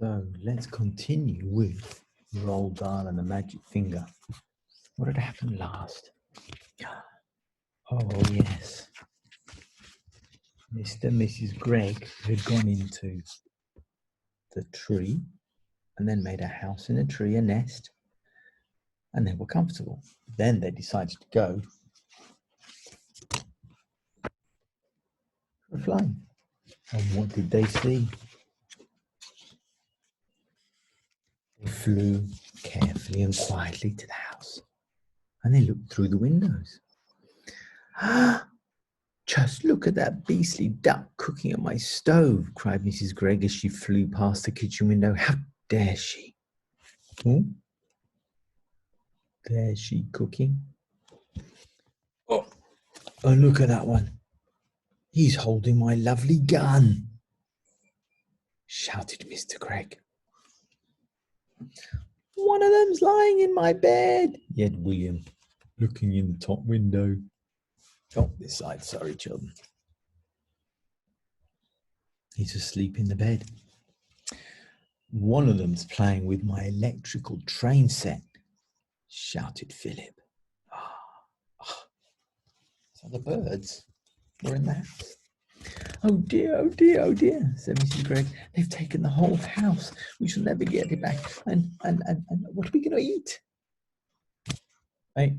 So let's continue with Roald Dahl and the Magic Finger. What had happened last? Oh, yes. Mr. and Mrs. Gregg had gone into the tree and then made a house in a tree, a nest, and they were comfortable. Then they decided to go for a fly. And what did they see? They flew carefully and quietly to the house, and they looked through the windows. Just look at that beastly duck cooking at my stove, cried Mrs. Gregg as she flew past the kitchen window. How dare she? There's she cooking. Oh, and look at that one. He's holding my lovely gun, shouted Mr. Gregg. One of them's lying in my bed, yelled William, looking in the top window. Oh, this side, sorry, children. He's asleep in the bed. One of them's playing with my electrical train set, shouted Philip. So the birds were in the house. Oh dear, oh dear, oh dear, said Mrs. Gregg. They've taken the whole house. We shall never get it back. And what are we going to eat? I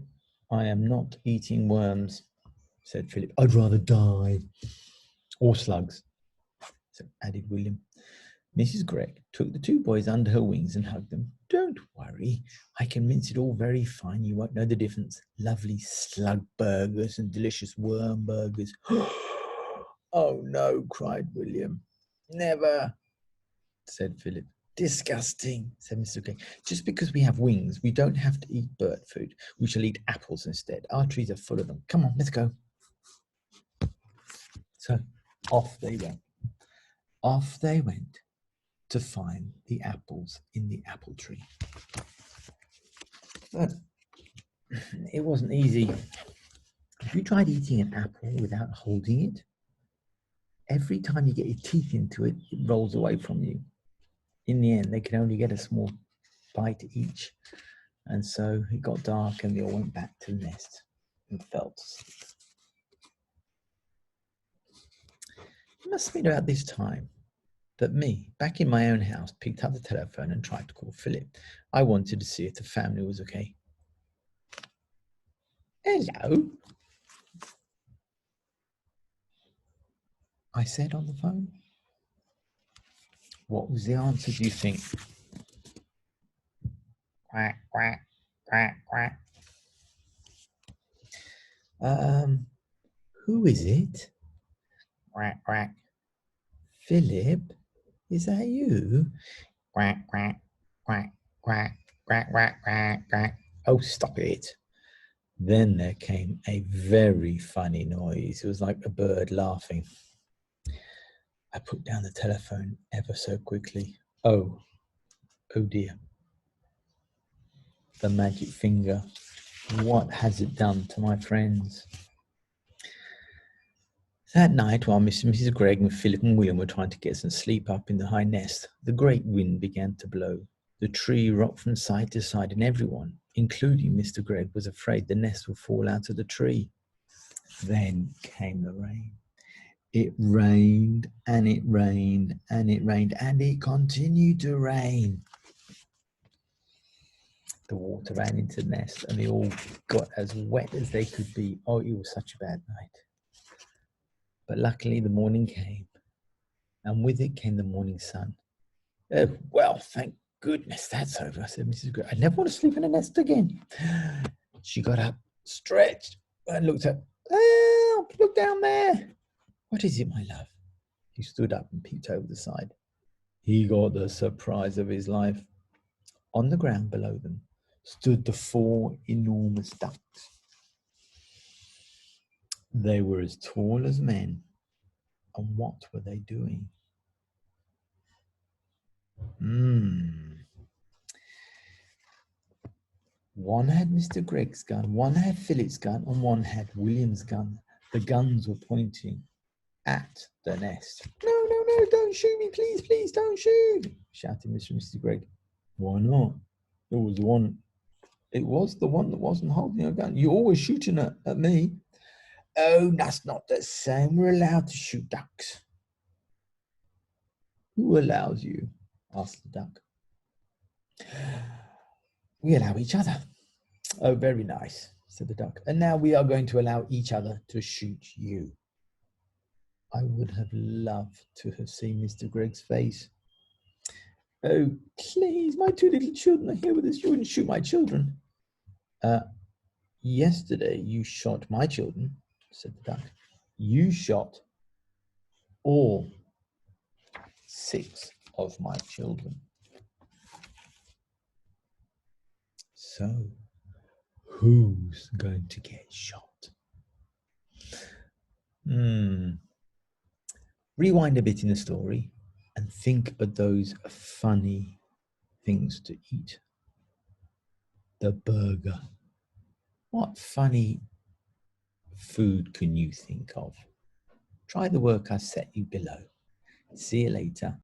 am not eating worms, said Philip. I'd rather die. Or slugs, so added William. Mrs. Gregg took the two boys under her wings and hugged them. Don't worry, I can mince it all very fine. You won't know the difference. Lovely slug burgers and delicious worm burgers. Oh no, cried William. Never, said Philip. Disgusting, said Mr. Gregg. Just because we have wings, we don't have to eat bird food. We shall eat apples instead. Our trees are full of them. Come on, let's go. So off they went. Off they went to find the apples in the apple tree. But it wasn't easy. Have you tried eating an apple without holding it? Every time you get your teeth into it, it rolls away from you. In the end, they could only get a small bite each. And so it got dark and they all went back to the nest and fell asleep. It must have been about this time that me, back in my own house, picked up the telephone and tried to call Philip. I wanted to see if the family was okay. Hello, I said on the phone. What was the answer, do you think? Quack, quack, quack, quack. Who is it? Quack, quack. Philip, is that you? Quack, quack, quack, quack, quack, quack, quack, quack. Oh, stop it. Then there came a very funny noise. It was like a bird laughing. I put down the telephone ever so quickly. Oh dear. The magic finger. What has it done to my friends? That night, while Mr. and Mrs. Gregg and Philip and William were trying to get some sleep up in the high nest, the great wind began to blow. The tree rocked from side to side, and everyone, including Mr. Gregg, was afraid the nest would fall out of the tree. Then came the rain. It rained, and it rained, and it rained, and it continued to rain. The water ran into the nest, and they all got as wet as they could be. Oh, it was such a bad night. But luckily the morning came, and with it came the morning sun. Well, thank goodness that's over, said Mrs. Gregg. I never want to sleep in a nest again. She got up, stretched, and looked up. Help, look down there. What is it, my love? He stood up and peeked over the side. He got the surprise of his life. On the ground below them stood the 4 enormous ducks. They were as tall as men. And what were they doing? One had Mr. Gregg's gun, one had Philip's gun, and one had William's gun. The guns were pointing at the nest. No, no, no, don't shoot me, please, please, don't shoot, shouted Mr. and Mrs. Gregg. Why not? It was the one that wasn't holding a gun. You're always shooting at me. Oh, that's not the same. We're allowed to shoot ducks. Who allows you? Asked the duck. We allow each other. Oh, very nice, said the duck. And now we are going to allow each other to shoot you. I would have loved to have seen Mr. Gregg's face. Oh, please, my two little children are here with us. You wouldn't shoot my children. Yesterday you shot my children, said the duck. You shot all 6 of my children. So, who's going to get shot? Rewind a bit in the story and think of those funny things to eat. The burger. What funny food can you think of? Try the work I set you below. See you later.